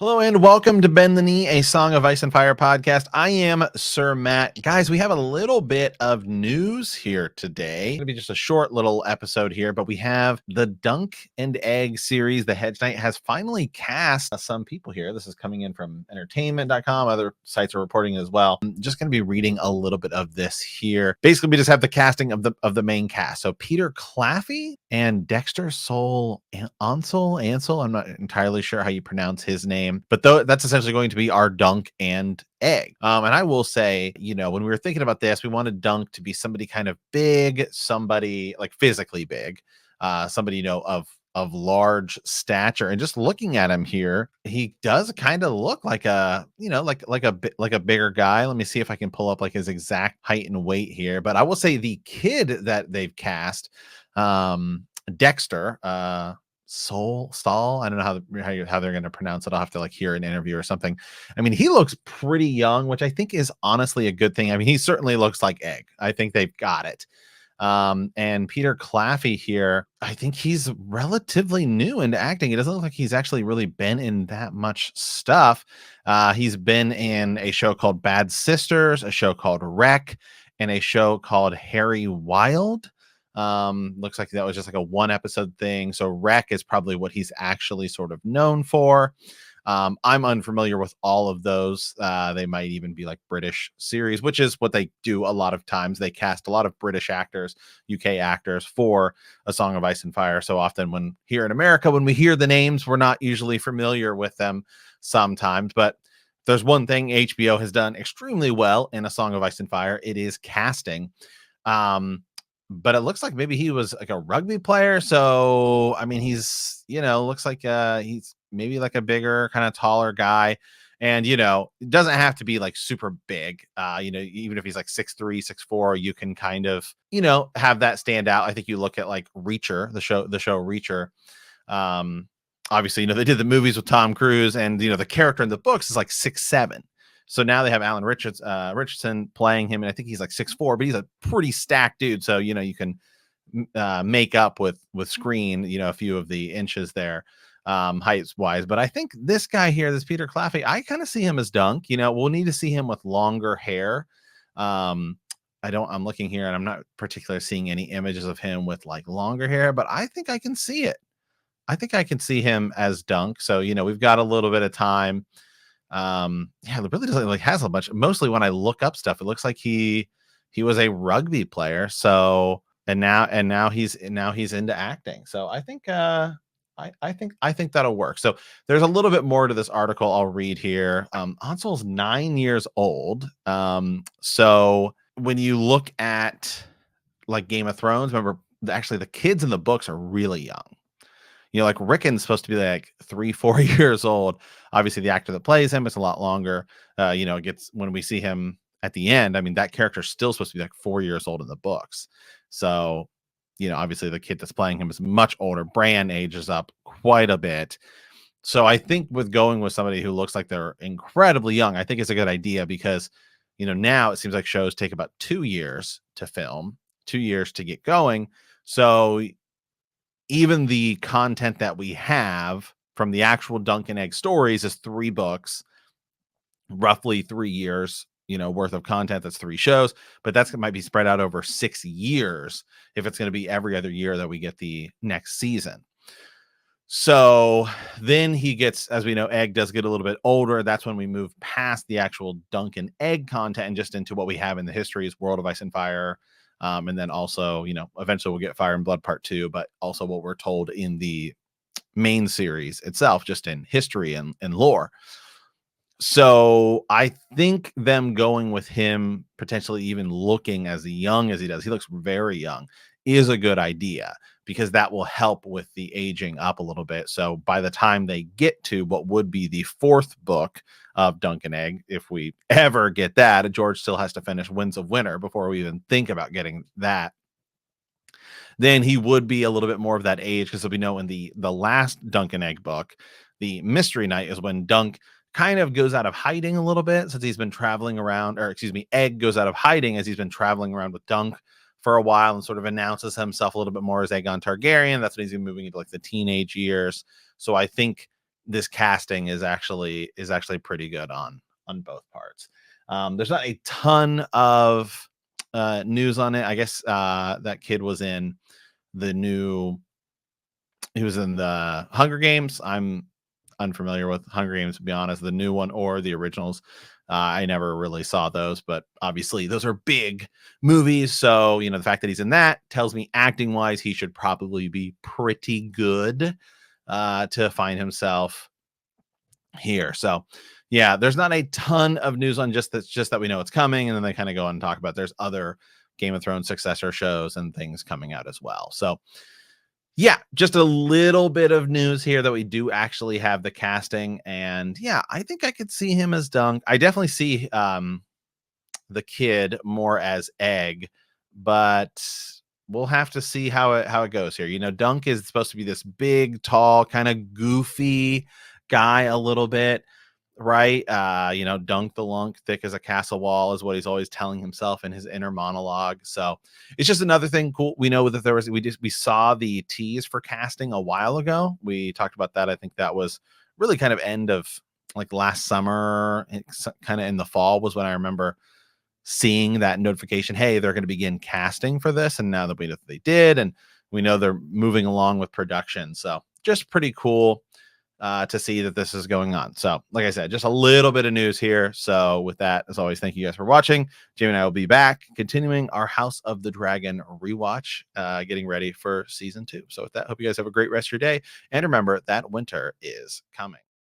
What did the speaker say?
Hello and welcome to Bend the Knee, a Song of Ice and Fire podcast. I am Sir Matt. Guys, we have a little bit of news here today. It's going to be just a short little episode here, but we have the Dunk and Egg series. The Hedge Knight has finally cast some people here. This is coming in from entertainment.com. Other sites are reporting it as well. I'm just going to be reading a little bit of this here. Basically, we just have the casting of the main cast. So Peter Claffey and Dexter Ansel. I'm not entirely sure how you pronounce his name. But that's essentially going to be our Dunk and Egg. And I will say, when we were thinking about this, we wanted Dunk to be somebody kind of big, somebody like physically big, somebody, of large stature. And just looking at him here, he does kind of look like a, like a bigger guy. Let me see if I can pull up like his exact height and weight here. But I will say the kid that they've cast, Dexter, Stahl. I don't know how they're going to pronounce it. I'll have to hear an interview or something. I mean, he looks pretty young, which I think is honestly a good thing. I mean, he certainly looks like Egg. I think they've got it. And Peter Claffey here, I think he's relatively new into acting. It doesn't look like he's actually really been in that much stuff. He's been in a show called Bad Sisters, a show called Wreck, and a show called Harry Wild. Looks like that was just like a one episode thing. So Wreck is probably what he's actually sort of known for. I'm unfamiliar with all of those. They might even be like British series, which is what they do a lot of times. They cast a lot of British actors, UK actors for A Song of Ice and Fire. So often when here in America, when we hear the names, we're not usually familiar with them sometimes. But there's one thing HBO has done extremely well in A Song of Ice and Fire. It is casting. But it looks like maybe he was like a rugby player. So, I mean, he's, looks like he's maybe like a bigger, kind of taller guy. And, it doesn't have to be like super big. Even if he's like 6'3", 6'4", you can kind of, have that stand out. I think you look at like Reacher, the show Reacher. Obviously, they did the movies with Tom Cruise, and, the character in the books is like 6'7". So now they have Alan Richardson playing him, and I think he's like 6'4", but he's a pretty stacked dude. So, you can make up with screen, a few of the inches there, heights wise. But I think this guy here, this Peter Claffey, I kind of see him as Dunk. We'll need to see him with longer hair. I'm looking here and I'm not particularly seeing any images of him with like longer hair, but I think I can see it. I think I can see him as Dunk. So, we've got a little bit of time. It really doesn't like has a bunch. Mostly when I look up stuff, it looks like he was a rugby player. So and now he's into acting. So I think I think that'll work. So there's a little bit more to this article I'll read here. Ansel's 9 years old. So when you look at like Game of Thrones, remember actually the kids in the books are really young. Like Rickon's supposed to be like 3-4 years old. Obviously, the actor that plays him is a lot longer. It gets when we see him at the end. I mean, that character's still supposed to be like 4 years old in the books. So, obviously the kid that's playing him is much older. Bran ages up quite a bit. So I think with going with somebody who looks like they're incredibly young, I think it's a good idea because, now it seems like shows take about 2 years to film, 2 years to get going. So even the content that we have from the actual Dunk and Egg stories is 3 books, roughly 3 years, worth of content. That's 3 shows, but that's might be spread out over 6 years if it's going to be every other year that we get the next season. So then he gets, as we know, Egg does get a little bit older. That's when we move past the actual Dunk and Egg content and just into what we have in the histories, World of Ice and Fire. And then also, eventually we'll get Fire and Blood Part 2, but also what we're told in the main series itself, just in history and lore. So I think them going with him, potentially even looking as young as he does, he looks very young, is a good idea because that will help with the aging up a little bit. So by the time they get to what would be the 4th book of Dunk and Egg, if we ever get that, George still has to finish Winds of Winter before we even think about getting that. Then he would be a little bit more of that age because we know in the last Dunk and Egg book, the Mystery Night is when Dunk kind of goes out of hiding a little bit since he's been traveling around, or excuse me, Egg goes out of hiding as he's been traveling around with Dunk for a while and sort of announces himself a little bit more as Aegon Targaryen. That's when he's moving into like the teenage years. So I think this casting is actually pretty good on both parts. There's not a ton of news on it. I guess that kid was in the new he was in the Hunger Games. I'm unfamiliar with Hunger Games, to be honest, the new one or the originals. I never really saw those, but obviously those are big movies. So, the fact that he's in that tells me acting wise, he should probably be pretty good to find himself here. So, yeah, there's not a ton of news on just that we know it's coming. And then they kind of go on and talk about there's other Game of Thrones successor shows and things coming out as well. So, yeah, just a little bit of news here that we do actually have the casting. And yeah, I think I could see him as Dunk. I definitely see the kid more as Egg, but we'll have to see how it goes here. Dunk is supposed to be this big, tall, kind of goofy guy a little bit, right? Dunk the lunk, thick as a castle wall is what he's always telling himself in his inner monologue. So it's just another thing cool. We know that we saw the tease for casting a while ago. We talked about that. I think that was really kind of end of like last summer, kind of in the fall was when I remember seeing that notification. Hey, they're going to begin casting for this. And now that we know that they did, and we know they're moving along with production. So just pretty cool to see that this is going on. So, like I said, just a little bit of news here. So, with that, as always, thank you guys for watching. Jamie and I will be back continuing our House of the Dragon rewatch, getting ready for season 2. So, with that, hope you guys have a great rest of your day. And remember that winter is coming.